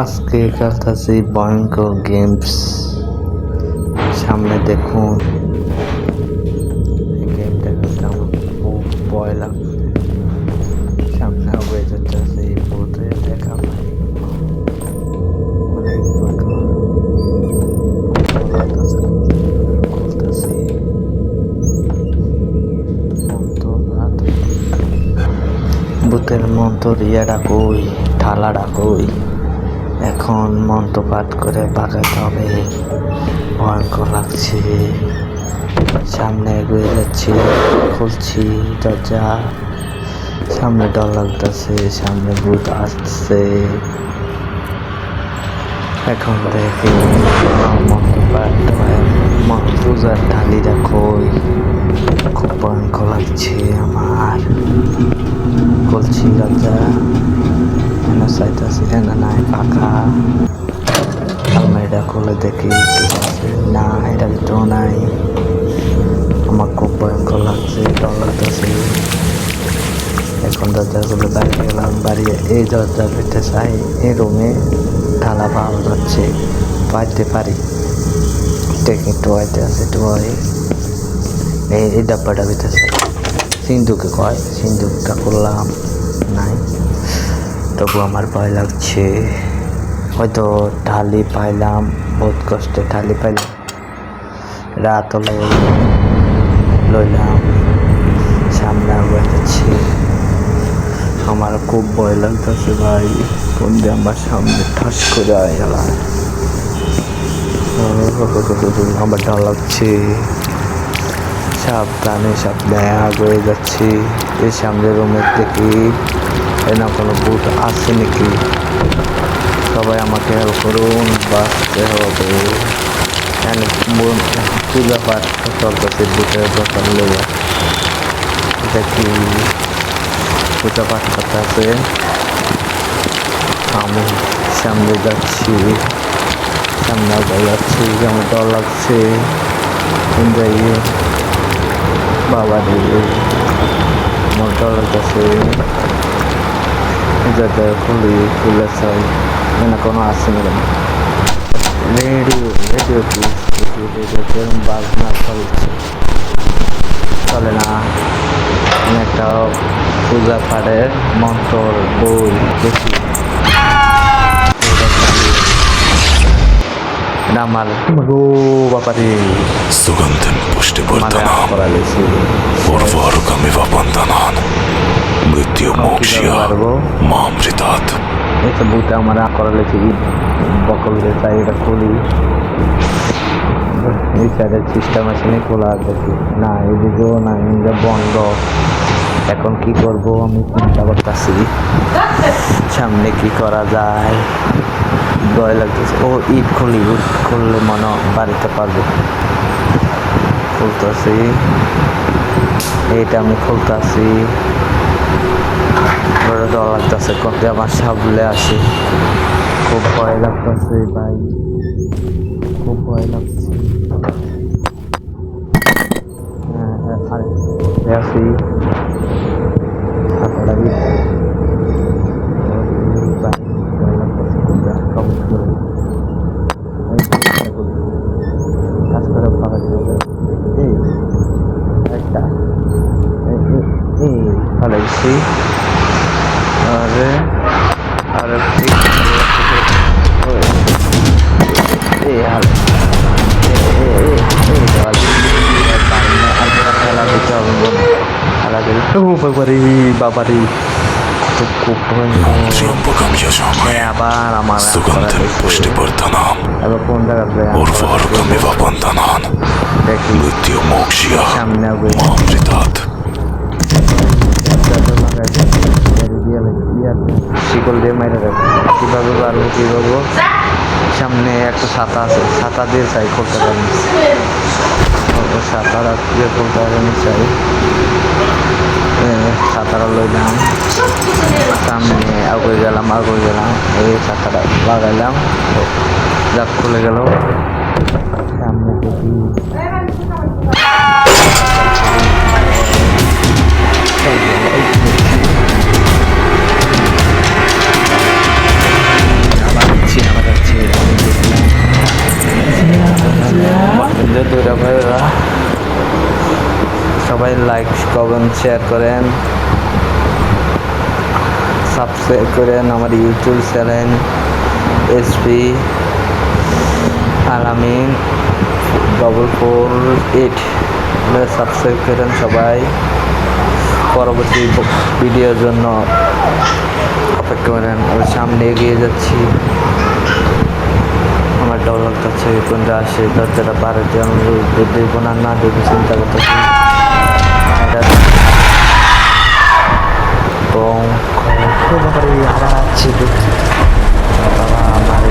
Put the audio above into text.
আজকে খেলতেছি ভয়ঙ্কর গেমস। সামনে দেখুন, এই গেমটা খেলতে আমার খুব ভয় লাগছে। সামনে হয়ে যাচ্ছে ভূতে দেখা পাই, অনেক ভয়ঙ্কর লাগতেছে। খুলতেছি ভূতের মন্ত্র ইয়েটা কই, ঠালাটা কই। এখন মন্ত্র পাঠ করে পাকাতে হবে। ভয়ঙ্কর লাগছে। সামনে এগিয়ে যাচ্ছি, খুলছি দরজা। সামনে ডর লাগতেছে, সামনে ভূত আসছে। এখন দেখি মন্ত্র পাঠ পূজার ঢালিটা কই। খুব ভয়ঙ্কর লাগছে আমার। খুলছি দরজা, এনে চাইতেছি, এনে নাই ফাঁকা। আলমারিটা খুলে দেখি কিছু আছে না, এটা ভিতরেও নাই। আমার খুব ভয়ঙ্কর লাগছে, ডর লাগতেছে। এখন দরজা খুলে বাইরে গেলাম, বাড়িয়ে এই দরজা পেতে চাই। এই রুমে ঢালা পাওয়া যাচ্ছে, পাইতে পারি। একটু আইতে আছে, একটু এই ডাব্বাটা ভিতরে চাই। সিন্ধুকে কয়, সিন্ধুকটা করলাম, নাই। তবু আমার ভয় লাগছে। হয়তো ঢালি পাইলাম, বহুত কষ্টে ঢালি পাইলাম। রাত হলো, লইলাম, সামনে আগে যাচ্ছি। আমার খুব ভয় লাগতেছে ভাই, কোন দিয়ে আমার সামনে ঠাস করে গেলাম। আমার ডর লাগছে। সাবধানে সামনে আগে যাচ্ছি। এই সামনে রুমের দেখি না কোনো ভূত আছে নাকি। সবাই আমাকে হেল্প করুন, বাঁচতে হবে। পূজা পাঠ চলতেছে ভূতের দোকান লেগে। দেখি পূজা পাঠ করতে আছে। আমি সামনে যাচ্ছি, সামনে যাচ্ছি। আমার ডর লাগছে। যাই বাবা রে, আমার ডর লাগতেছে। যাতে খুলে চাই না কোনো আসছে না। রেডিও কি রেডিও বাজনা চলে না। একটা পূজা পাঠের মন্ত্র বই দেখি, আমার বাপারে Sugantim puštiburdanaam, করালেছি। urvarukamiv abandanaan, mrityu mokshya mamritat. এই তো বুতে আমার করালেছি, বকল দিয়ে চাই এটা খুলি। এই সাইডের সিস্টেম আছে না, খোলা দেখি না, এদিকেও না, এটা বন্ধ। এখন কি করব আমি চিন্তা করতেছি, সামনে কি করা যায়। ভয় লাগতেছে। ও ইট খুলি, ইট খুললে মনে বাড়িতে পারবো। খুলতেছি, এইটা আমি খুলতেছি। ডর লাগতেছে, কত আমার সামনে আসে। খুব ভয় লাগতেছে ভাই, খুব ভয় লাগছে। আসি কাজ করে পাওয়া যাবে। এই একটা এই ফালাইছি, আরে আর বাবারি খুব Triambakam yajamai, আবার আমার Sugantim puštiburdanaam, এবার কোন জায়গাতে urvarukamiv abandanaan, দেখি mrityu mokshya সামনে mamritat. শিকল দিয়ে মাইরে রাখবো। কীভাবে পারবো, কী করবো। সামনে একটা ছাতা আছে, ছাতা দিয়ে চাই খুলতে পারি। ছাতাটা দিয়ে খুলতে পারি চাই। ছাতাটা লইলাম, সামনে আগে গেলাম, এই ছাতাটা লাগাইলাম, যাক খুলে গেল। সামনে দেখি করেন, শেয়ার করেন, সাবস্ক্রাইব করেন আমার ইউটিউব চ্যানেল এসপি আলামিন 448 সাবস্ক্রাইব করেন সবাই। পরবর্তী ভিডিওর জন্য অপেক্ষা করেন। আমি সামনে এগিয়ে যাচ্ছি, আমার ডর লাগতেছে কোনটা আসে, দরজাটা পাড়াতে আমি দেখবো না, না দেখবো চিন্তা করতেছি। হারাচ্ছি বাবা, আমার